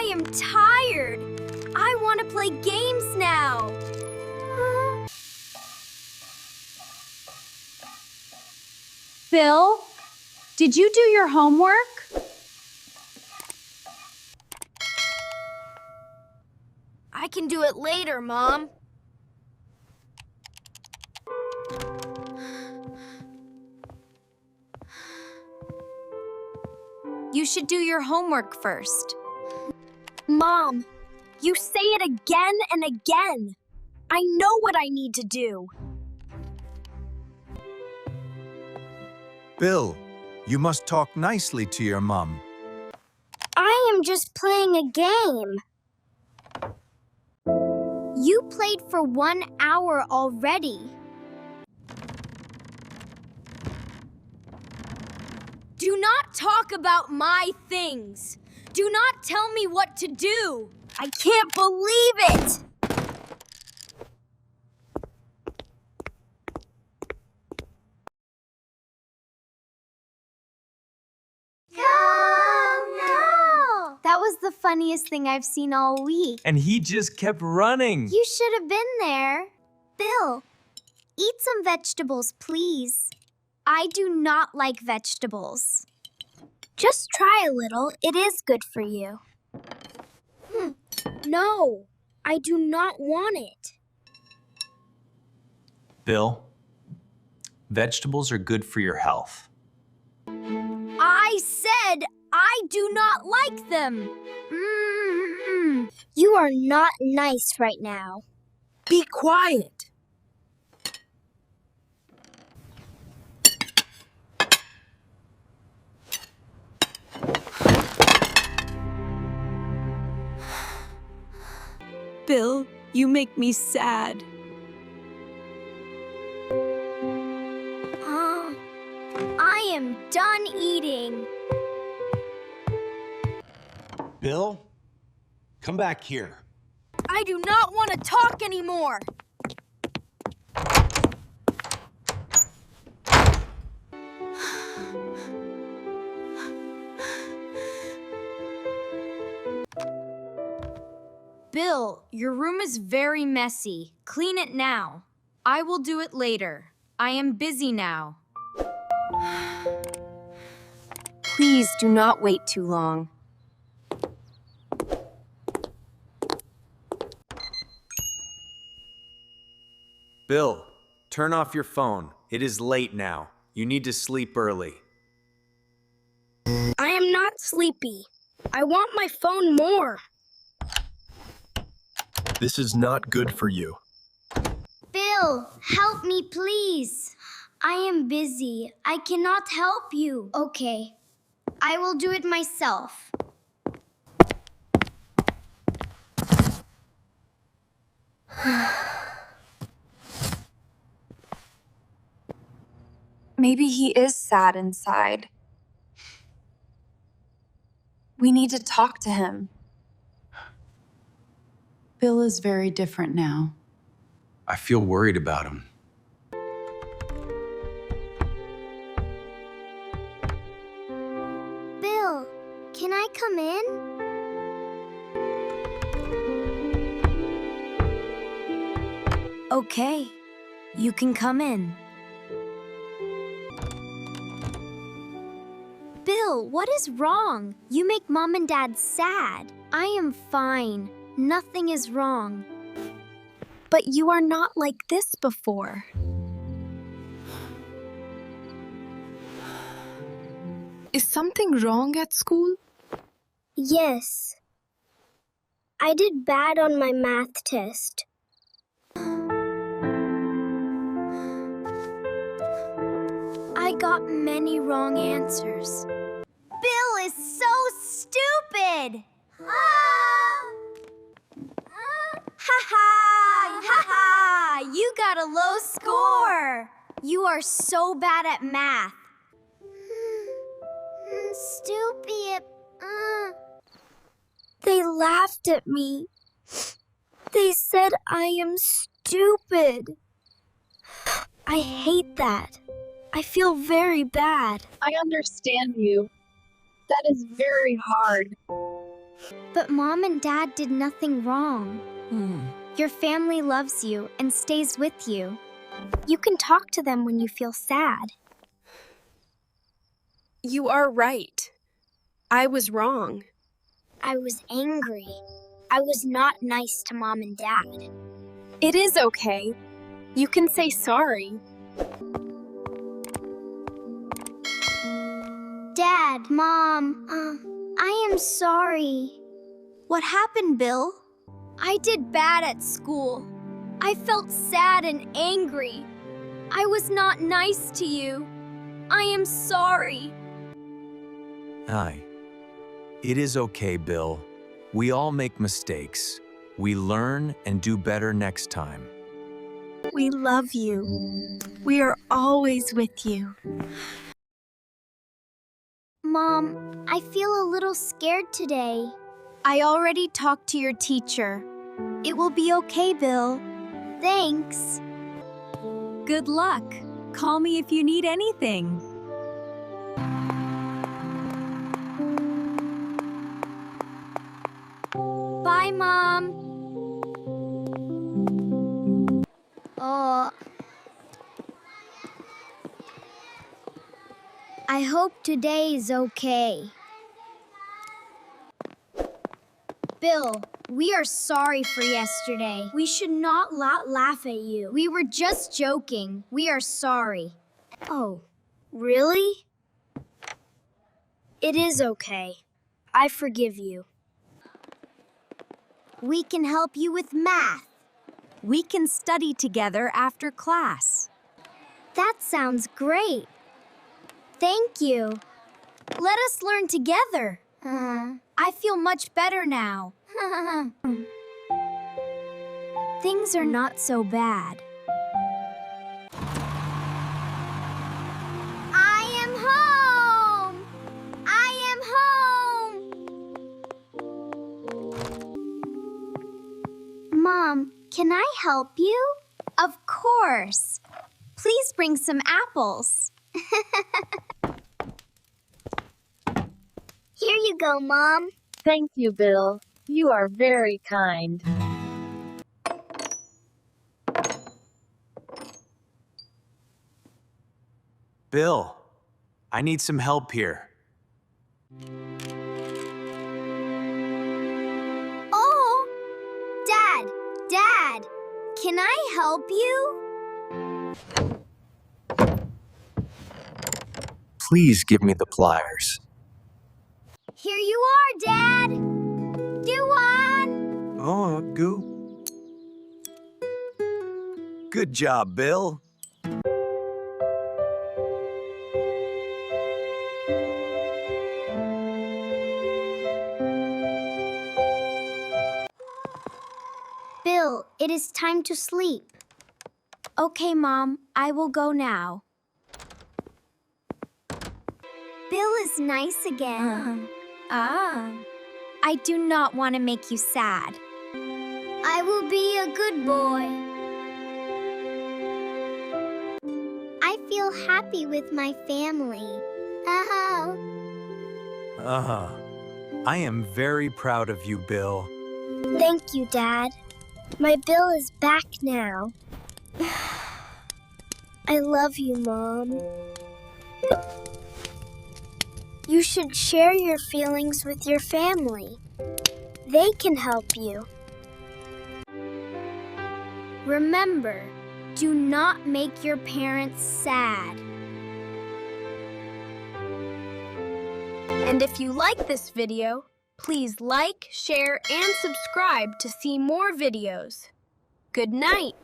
I am tired. I want to play games now. Bill, did you do your homework? I can do it later, Mom. You should do your homework first. Mom, you say it again and again. I know what I need to do. Bill, you must talk nicely to your mom. I am just playing a game. You played for 1 hour already. Do not talk about my things. Do not tell me what to do. I can't believe it. No! That was the funniest thing I've seen all week. And he just kept running. You should have been there. Bill, eat some vegetables, please. I do not like vegetables. Just try a little. It is good for you. No, I do not want it. Bill, vegetables are good for your health. I said I do not like them. You are not nice right now. Be quiet. Bill, you make me sad. I am done eating. Bill, come back here. I do not want to talk anymore. Bill, your room is very messy. Clean it now. I will do it later. I am busy now. Please do not wait too long. Bill, turn off your phone. It is late now. You need to sleep early. I am not sleepy. I want my phone more. This is not good for you. Bill, help me, please. I am busy. I cannot help you. Okay, I will do it myself. Maybe he is sad inside. We need to talk to him. Bill is very different now. I feel worried about him. Bill, can I come in? Okay, you can come in. Bill, what is wrong? You make Mom and Dad sad. I am fine. Nothing is wrong. But you are not like this before. Is something wrong at school? Yes. I did bad on my math test. I got many wrong answers. Bill is so stupid! Ha ha! Ha ha! You got a low score! You are so bad at math. Stupid. They laughed at me. They said I am stupid. I hate that. I feel very bad. I understand you. That is very hard. But Mom and Dad did nothing wrong. Your family loves you and stays with you. You can talk to them when you feel sad. You are right. I was wrong. I was angry. I was not nice to Mom and Dad. It is okay. You can say sorry. Dad, Mom, I am sorry. What happened, Bill? I did bad at school. I felt sad and angry. I was not nice to you. I am sorry. Aye. It is okay, Bill. We all make mistakes. We learn and do better next time. We love you. We are always with you. Mom, I feel a little scared today. I already talked to your teacher. It will be okay, Bill. Thanks. Good luck. Call me if you need anything. Bye, Mom. I hope today is okay. Bill, we are sorry for yesterday. We should not laugh at you. We were just joking. We are sorry. Oh, really? It is okay. I forgive you. We can help you with math. We can study together after class. That sounds great. Thank you. Let us learn together. I feel much better now. Things are not so bad. I am home! I am home! Mom, can I help you? Of course. Please bring some apples. Here you go, Mom. Thank you, Bill. You are very kind. Bill, I need some help here. Oh! Dad, can I help you? Please give me the pliers. Here you are, Dad. Do one. Oh, Goo. Good job, Bill. Bill, it is time to sleep. Okay, Mom, I will go now. Bill is nice again. I do not want to make you sad. I will be a good boy. I feel happy with my family. I am very proud of you, Bill. Thank you, Dad. My Bill is back now. I love you, Mom. You should share your feelings with your family. They can help you. Remember, do not make your parents sad. And if you like this video, please like, share, and subscribe to see more videos. Good night.